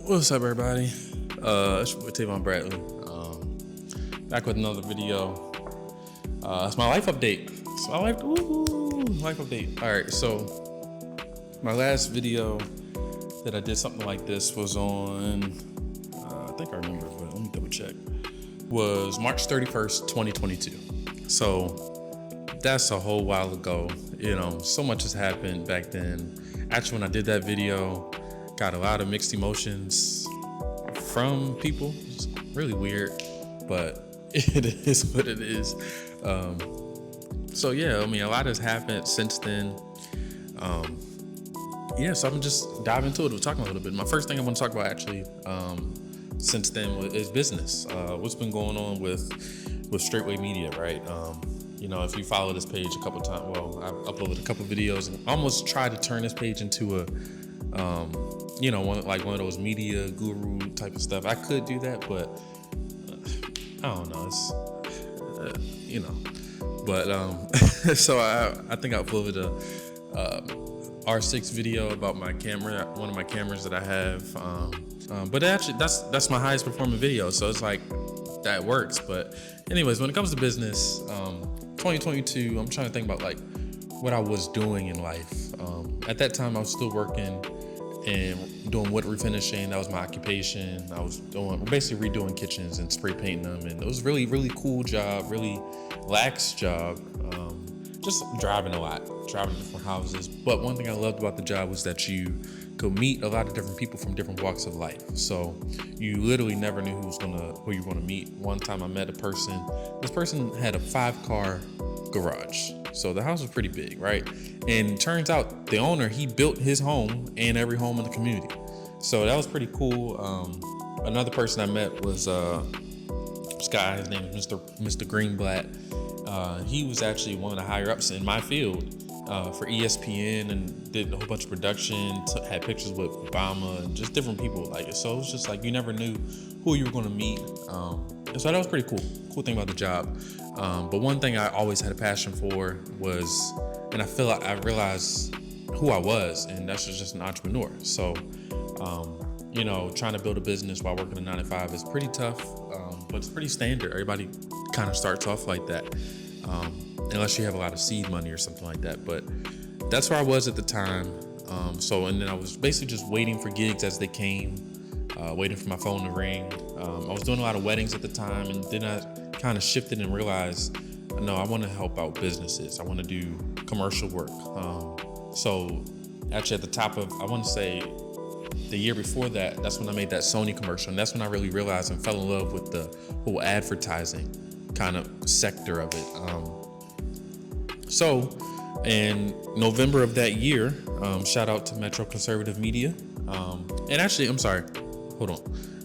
What's up, everybody? It's your boy Tavon Bradley. Back with another video. It's my life update. It's my life update. All right, so my last video that I did something like this was on, I think I remember, but let me double check. Was March 31st, 2022. So that's a whole while ago. You know, so much has happened back then. Actually, when I did that video, got a lot of mixed emotions from people. It's really weird, but it is what it is. So yeah, I mean, a lot has happened since then. So I'm just dive into it. We're talking a little bit. My first thing I want to talk about actually, since then is business. What's been going on with Straightway Media, right? You know, if you follow this page a couple times, well, I've uploaded a couple videos and almost tried to turn this page into a, one of those media guru type of stuff. I could do that, but I don't know. It's, But so I think I uploaded a R6 video about my camera, one of my cameras that I have. But actually, that's my highest performing video, so it's like that works. But anyways, when it comes to business, 2022, I'm trying to think about like what I was doing in life. At that time, I was still working and doing wood refinishing. That was my occupation. I was basically redoing kitchens and spray painting them, and it was really, really cool job, really lax job. Just driving a lot, driving to different houses. But one thing I loved about the job was that you could meet a lot of different people from different walks of life. So you literally never knew who you were gonna meet. One time I met a person. This person had a 5-car garage. So the house was pretty big, right? And turns out the owner, he built his home and every home in the community. So that was pretty cool. Another person I met was this guy. His name is Mr. Greenblatt. He was actually one of the higher ups in my field for ESPN and did a whole bunch of production, had pictures with Obama and just different people like it. So it was just like you never knew who you were going to meet. And so that was pretty cool. Cool thing about the job. But one thing I always had a passion for was, and I feel like I realized who I was, and that's just an entrepreneur. So, trying to build a business while working a 9 to 5 is pretty tough, but it's pretty standard. Everybody kind of starts off like that, unless you have a lot of seed money or something like that. But that's where I was at the time. And then I was basically just waiting for gigs as they came, waiting for my phone to ring. I was doing a lot of weddings at the time, and then I kind of shifted and realized, no, I want to help out businesses. I want to do commercial work. So actually at the top of, I want to say the year before that, that's when I made that Sony commercial. And that's when I really realized and fell in love with the whole advertising kind of sector of it. So in November of that year, shout out to Metro Conservative Media. And actually, I'm sorry, hold on.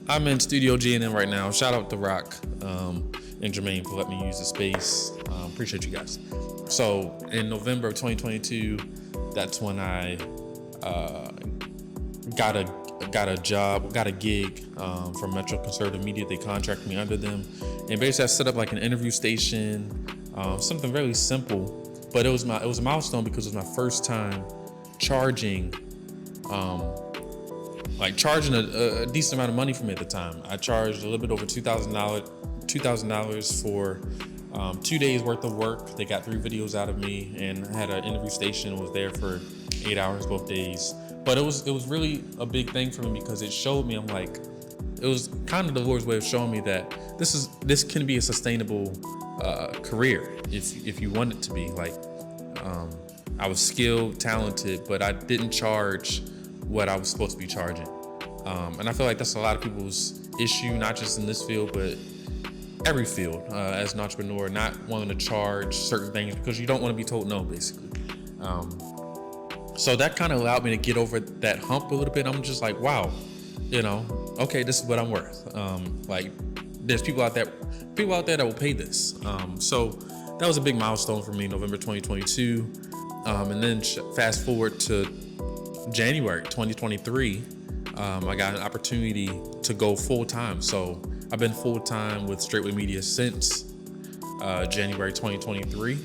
I'm in Studio GNM right now. Shout out to Rock and Jermaine for letting me use the space. Appreciate you guys. So in November of 2022, that's when I got a gig from Metro Conservative Media. They contracted me under them, and basically I set up like an interview station, something really simple. But it was a milestone because it was my first time charging a decent amount of money from me at the time. I charged a little bit over $2,000 for 2 days worth of work. They got 3 videos out of me, and I had an interview station. Was there for 8 hours both days. But it was really a big thing for me because it showed me, it was kind of the Lord's way of showing me that this can be a sustainable career if you want it to be. Like, I was skilled, talented, but I didn't charge what I was supposed to be charging. And I feel like that's a lot of people's issue, not just in this field, but every field as an entrepreneur, not wanting to charge certain things because you don't want to be told no, basically. So that kind of allowed me to get over that hump a little bit. I'm just like, wow, okay, this is what I'm worth. There's people out there that will pay this. So that was a big milestone for me, November 2022. And then fast forward to January 2023, I got an opportunity to go full time. So I've been full time with Straightway Media since January 2023.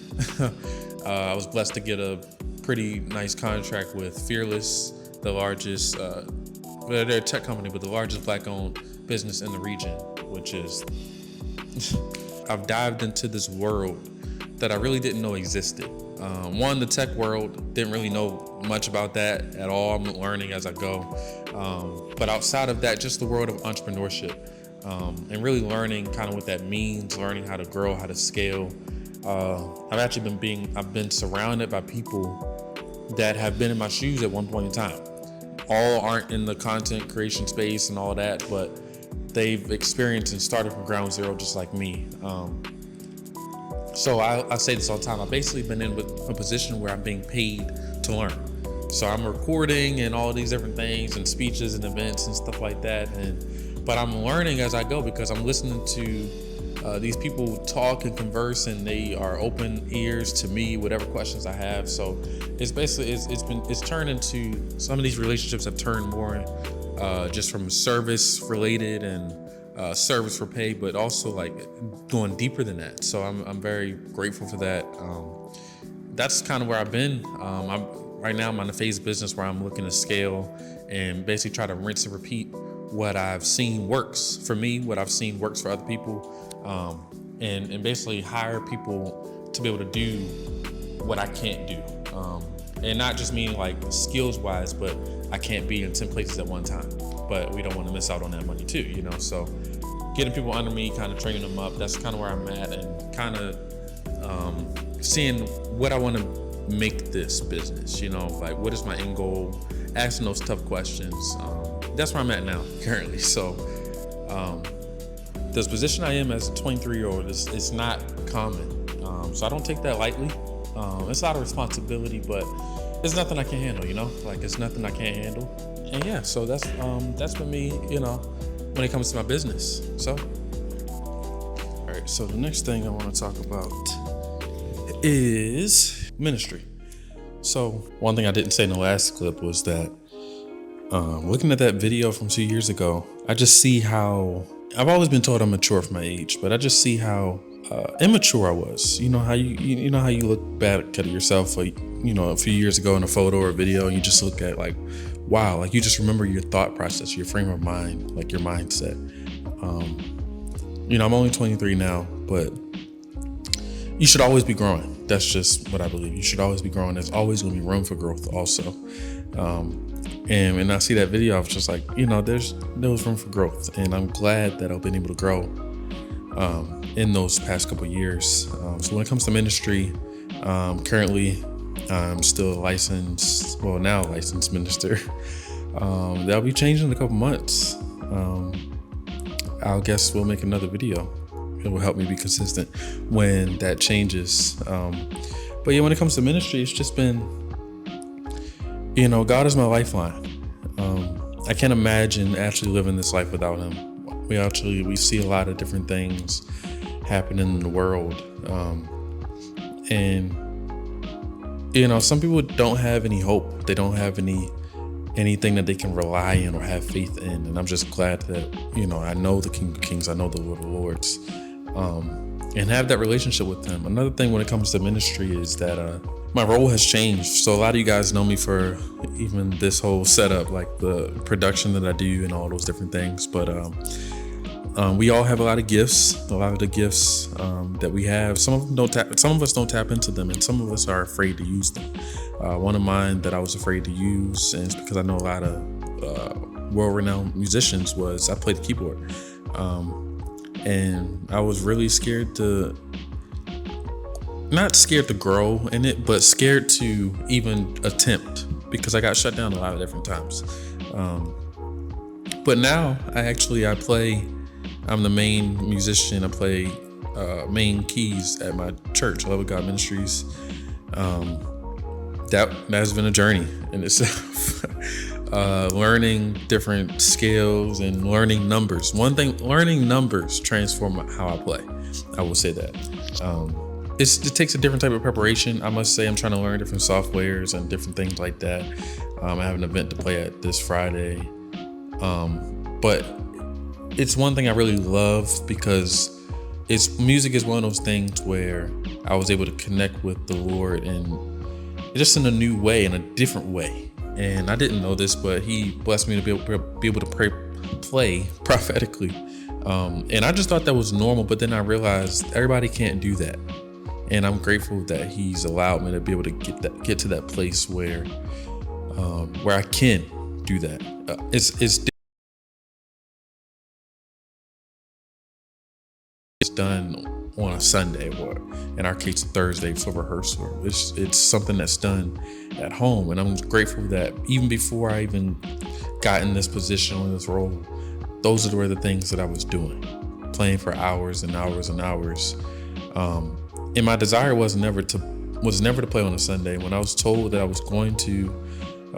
I was blessed to get a pretty nice contract with Fearless, the largest Well, they're a tech company, but the largest black-owned business in the region, which is I've dived into this world that I really didn't know existed. One, the tech world, didn't really know much about that at all. I'm learning as I go. But outside of that, just the world of entrepreneurship, and really learning kind of what that means, learning how to grow, how to scale. I've been surrounded by people that have been in my shoes at one point in time. All aren't in the content creation space and all that, but they've experienced and started from ground zero just like me. So I say this all the time. I've basically been in a position where I'm being paid to learn. So I'm recording and all these different things and speeches and events and stuff like that. But I'm learning as I go because I'm listening to these people talk and converse, and they are open ears to me, whatever questions I have. So it's basically, it's turned into, some of these relationships have turned more just from service related and service for pay, but also like going deeper than that. So I'm very grateful for that. That's kind of where I've been. Right now I'm on the phase of business where I'm looking to scale and basically try to rinse and repeat what I've seen works for me, what I've seen works for other people, and basically hire people to be able to do what I can't do. And not just meaning like skills wise, but I can't be in 10 places at one time. But we don't want to miss out on that money too, you know? So getting people under me, kind of training them up, that's kind of where I'm at, and kind of seeing what I want to make this business, you know, like what is my end goal, asking those tough questions. That's where I'm at now currently. So this position I am as a 23-year-old is not common. So I don't take that lightly. It's a lot of responsibility, but it's nothing I can't handle, you know, like it's nothing I can't handle. And yeah, so that's been me, you know, when it comes to my business. So, all right, so the next thing I want to talk about is ministry. So one thing I didn't say in the last clip was that looking at that video from 2 years ago, I just see how, I've always been told I'm mature for my age, but I just see how immature I was. You know how you know how you look back at yourself, like, you know, a few years ago in a photo or a video, and you just look at like, wow, like you just remember your thought process, your frame of mind, like your mindset. You know, I'm only 23 now, but you should always be growing. That's just what I believe. You should always be growing. There's always going to be room for growth also. And when I see that video, I was just like, you know, there was room for growth, and I'm glad that I've been able to grow in those past couple of years. So when it comes to ministry, currently I'm still a licensed minister. That'll be changing in a couple months. I guess we'll make another video. It will help me be consistent when that changes. But yeah, when it comes to ministry, it's just been, you know, God is my lifeline. I can't imagine actually living this life without him. We see a lot of different things happening in the world. And you know, some people don't have any hope. They don't have anything that they can rely in or have faith in. And I'm just glad that, you know, I know the King of Kings, I know the Lord of Lords, and have that relationship with him. Another thing when it comes to ministry is that my role has changed. So a lot of you guys know me for even this whole setup, like the production that I do and all those different things. But we all have a lot of gifts. A lot of the gifts that we have, some of us don't tap into them, and some of us are afraid to use them. One of mine that I was afraid to use, and it's because I know a lot of world-renowned musicians, was I played the keyboard, and I was really not scared to grow in it, but scared to even attempt, because I got shut down a lot of different times. But now I play. I'm the main musician. I play main keys at my church, Love of God Ministries. That has been a journey in itself. Learning different skills and learning numbers. Learning numbers transform how I play. I will say that. It takes a different type of preparation. I must say I'm trying to learn different softwares and different things like that. I have an event to play at this Friday. But it's one thing I really love, because music is one of those things where I was able to connect with the Lord, and just in a new way, in a different way. and I didn't know this, but he blessed me to be able to play prophetically. And I just thought that was normal, but then I realized everybody can't do that. And I'm grateful that he's allowed me to be able to get to that place where I can do that. It's done on a Sunday, or in our case, Thursday for rehearsal. It's something that's done at home, and I'm grateful that even before I even got in this position, in this role, those were the things that I was doing, playing for hours and hours and hours. And my desire was never to play on a Sunday. When I was told that I was going to,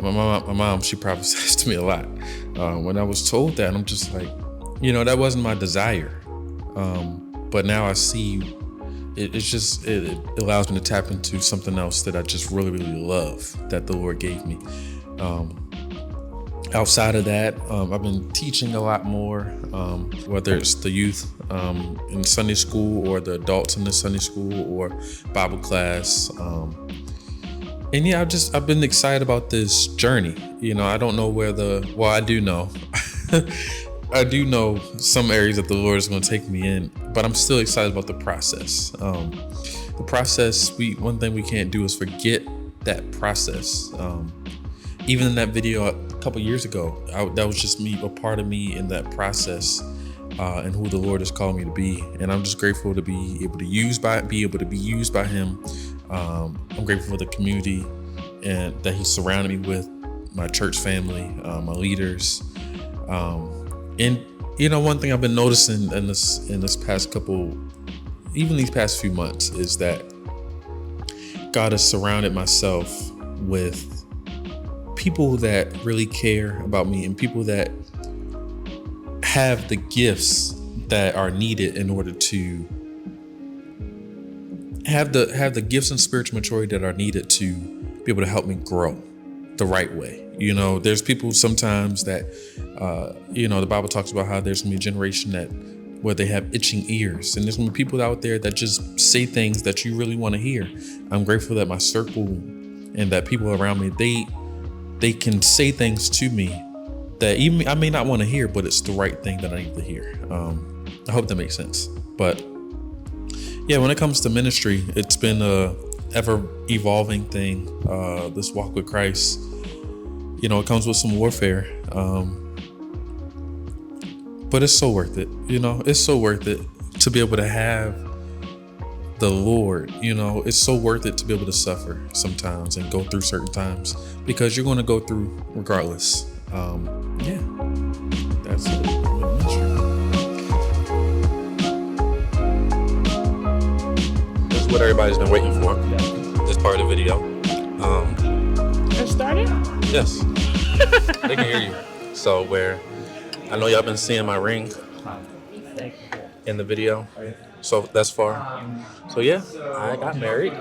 my mom, she prophesies to me a lot. When I was told that, I'm just like, that wasn't my desire. But now I see it allows me to tap into something else that I just really, really love that the Lord gave me. Outside of that, I've been teaching a lot more, whether it's the youth in Sunday school or the adults in the Sunday school or Bible class. And yeah, I've been excited about this journey. I don't know I do know. I do know some areas that the Lord is going to take me in, but I'm still excited about the process. The process, one thing we can't do is forget that process. Even in that video a couple years ago, that was just me, a part of me in that process, and who the Lord has called me to be. And I'm just grateful to be able to be used by Him. I'm grateful for the community and that He surrounded me with, my church family, my leaders. And one thing I've been noticing in this past these past few months, is that God has surrounded myself with people that really care about me and people that have the gifts that are needed in order to have the gifts and spiritual maturity that are needed to be able to help me grow the right way. There's people sometimes that, the Bible talks about how there's gonna be a generation where they have itching ears, and there's gonna be people out there that just say things that you really want to hear. I'm grateful that my circle and that people around me, they can say things to me that even I may not want to hear, but it's the right thing that I need to hear. I hope that makes sense. But yeah, when it comes to ministry, it's been a ever evolving thing. This walk with Christ, it comes with some warfare, but it's so worth it. It's so worth it to be able to have the Lord. It's so worth it to be able to suffer sometimes and go through certain times, because you're going to go through regardless. Yeah, that's it. This is what everybody's been waiting for. This part of the video. It started? Yes. They can hear you. So I know y'all been seeing my ring in the video. So thus far. So yeah, I got married.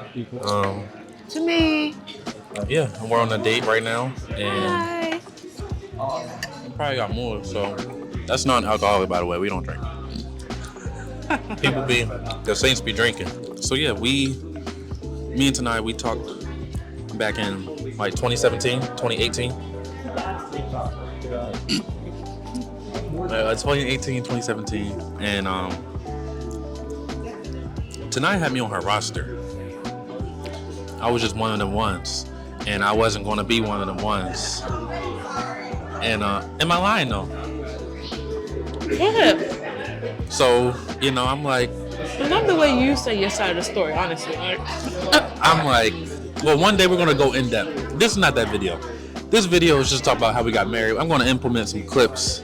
To me. Yeah, and we're on a date right now, and Hi. we probably got more. So that's non-alcoholic, by the way. We don't drink. The saints be drinking. So yeah, me and Tanai, we talked back in like 2017, 2018. 2018, 2017, and Tanai had me on her roster. I was just one of them ones, and I wasn't going to be one of them ones. And am I lying though? Yeah. So I'm like, I love the way you say your side of the story, honestly. I'm like, well, one day we're gonna go in depth. This is not that video. This video is just talk about how we got married. I'm gonna implement some clips.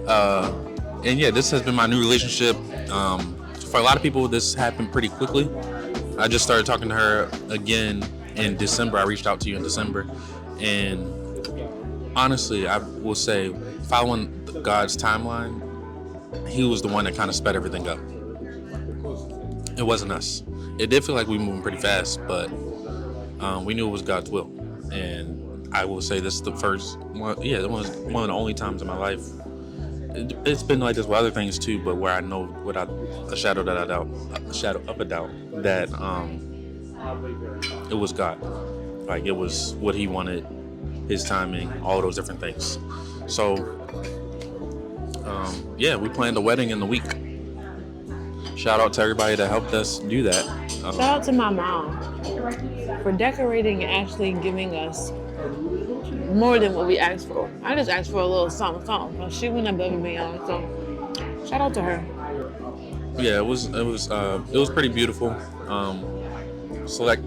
And yeah, this has been my new relationship. For a lot of people, this happened pretty quickly. I just started talking to her again in December. I reached out to you in December, and honestly, I will say, following God's timeline, He was the one that kind of sped everything up. It wasn't us. It did feel like we were moving pretty fast, but we knew it was God's will. And I will say this is the first one. Yeah, it was one of the only times in my life. It's been like this with other things too, but where I know without a shadow of a doubt that it was God. Like, it was what He wanted his timing, all those different things. So, yeah, we planned the wedding in the week. Shout out to everybody that helped us do that. Shout out to my mom for decorating and actually giving us more than what we asked for. I just asked for a little something, but she went above and beyond. So, shout out to her. Yeah, it was pretty beautiful. Select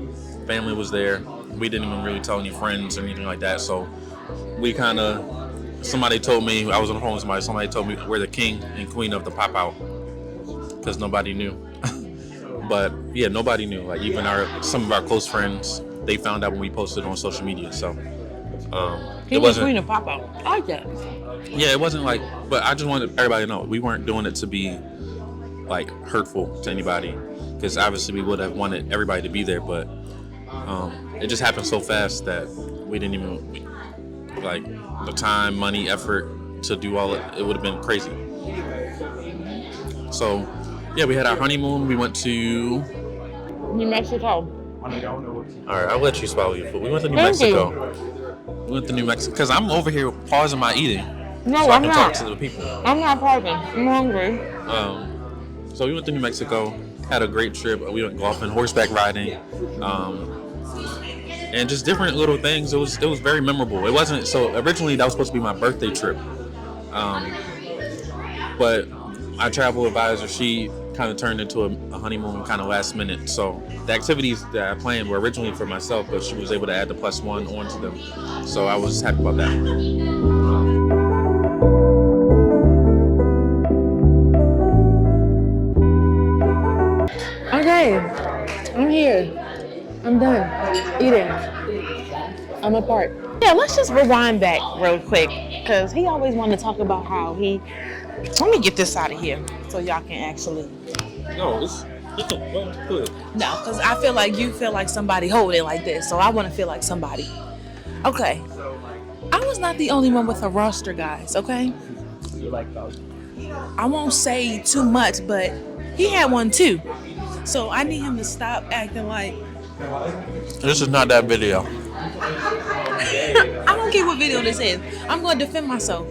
family was there. We didn't even really tell any friends or anything like that. So we somebody told me, I was on the phone with somebody told me we're the king and queen of the pop out because nobody knew. But yeah, nobody knew. Like even some of our close friends, they found out when we posted on social media. So King and queen of pop out. I like that. Yeah, it wasn't like, but I just wanted everybody to know we weren't doing it to be like hurtful to anybody, because obviously we would have wanted everybody to be there, but it just happened so fast that we didn't even like the time, money, effort to do all it would have been crazy. So yeah, we had our honeymoon. We went to New Mexico. All right, I'll let you swallow your food. We went to New Mexico. We went to New Mexico because I'm over here pausing my eating No, so I I'm can not. talk to the people. I'm not pausing. I'm hungry. So we went to New Mexico, had a great trip. We went golfing, horseback riding, and just different little things. It was very memorable. It wasn't, so originally that was supposed to be my birthday trip. But my travel advisor, she kind of turned into a honeymoon kind of last minute. So the activities that I planned were originally for myself, but she was able to add the +1 onto them. So I was happy about that. Okay, I'm here. I'm done eating. I'm apart. Yeah, let's just rewind back real quick, because he always wanted to talk about how he... Let me get this out of here so y'all can actually... No, it's good. No, because I feel like you feel like somebody holding like this, so I want to feel like somebody. Okay. I was not the only one with a roster, guys, okay? I won't say too much, but he had one too. So I need him to stop acting like... This is not that video. I don't care what video this is. I'm going to defend myself.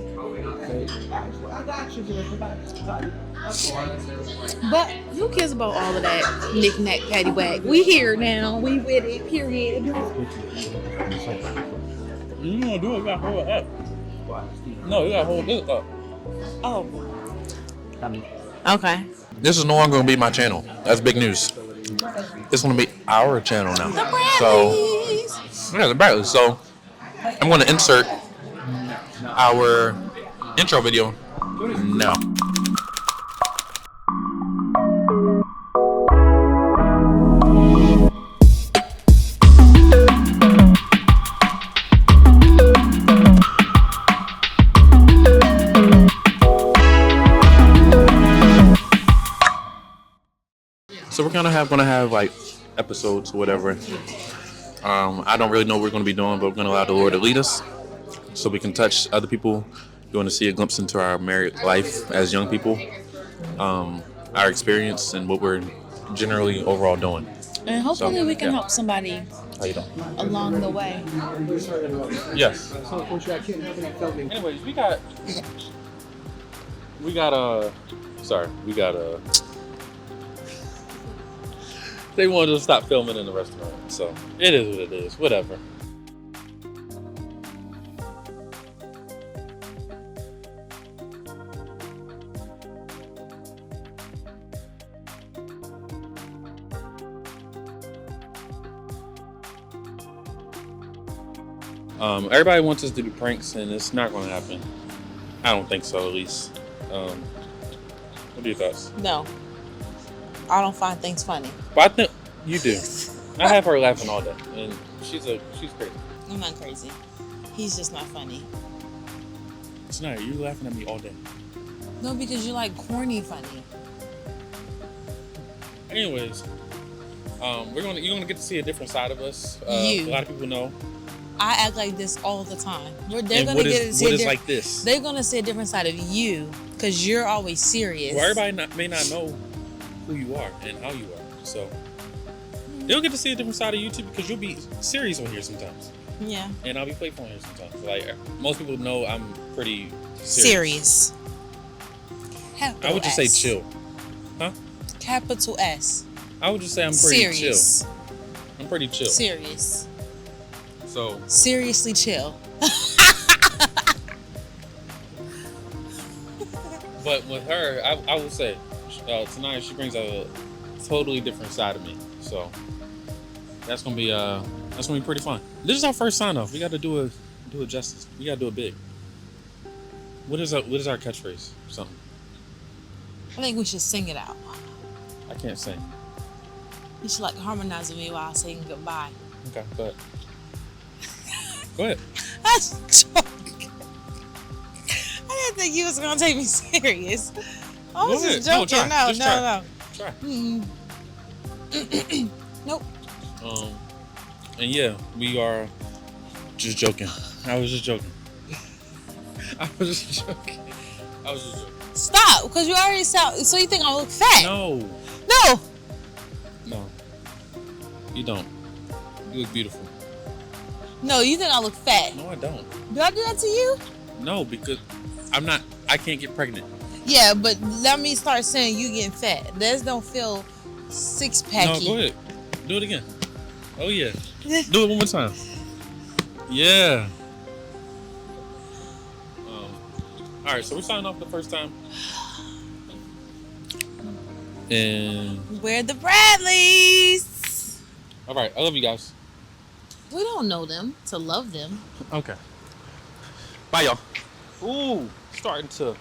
But who cares about all of that knick-knack, paddywhack? We here now. We with it, period. You don't do it, you gotta hold it up. No, you gotta hold this up. Oh. Okay. This is no longer gonna be my channel. That's big news. It's gonna be our channel now. The Bradleys. So, yeah, the Bradleys. So, I'm gonna insert our intro video now. So we're gonna have like episodes or whatever. I don't really know what we're gonna be doing, but we're gonna allow the Lord to lead us, so we can touch other people. You want to see a glimpse into our married life as young people, our experience, and what we're generally overall doing. And hopefully we can help somebody How you doing? along the way. Yes. Anyways, we got they wanted to stop filming in the restaurant, so it is what it is. Whatever. Everybody wants us to do pranks, and it's not going to happen. I don't think so, at least. What are your thoughts? No. I don't find things funny. But I think you do. I have her laughing all day, and she's crazy. I'm not crazy. He's just not funny. It's not. You laughing at me all day. No, because you like corny funny. Anyways, you're gonna get to see a different side of us. You. A lot of people know. I act like this all the time. They're And gonna what get is to see like this? They're gonna see a different side of you because you're always serious. Well, everybody may not know who you are and how you are, so they'll get to see a different side of you too, because you'll be serious on here sometimes. Yeah. And I'll be playful here sometimes. Like most people know, I'm pretty Serious. I would just say chill. Huh? Capital S. I would just say I'm pretty Serious. chill. I'm pretty chill. Serious. So Seriously chill. but with her, I would say tonight she brings a totally different side of me. So that's gonna be pretty fun. This is our first sign off. We got to do it justice. We got to do it big. What is our catchphrase? Something. I think we should sing it out. I can't sing. You should like harmonize with me while saying goodbye. Okay, go ahead. Go ahead. That's joking. I didn't think you was gonna take me serious. I was just joking. No. Try. Nope. And yeah, we are just joking. I was just joking. Stop, because you already sound. So you think I look fat? No. You don't. You look beautiful. No, you think I look fat? No, I don't. Do I do that to you? No, because I can't get pregnant. Yeah, but let me start saying you getting fat. This don't feel six-packy. No, go ahead. Do it again. Oh, yeah. Do it one more time. Yeah. All right, so we're signing off the first time. And We're the Bradleys. all right, I love you guys. We don't know them to love them. Okay. Bye, y'all. Ooh, starting to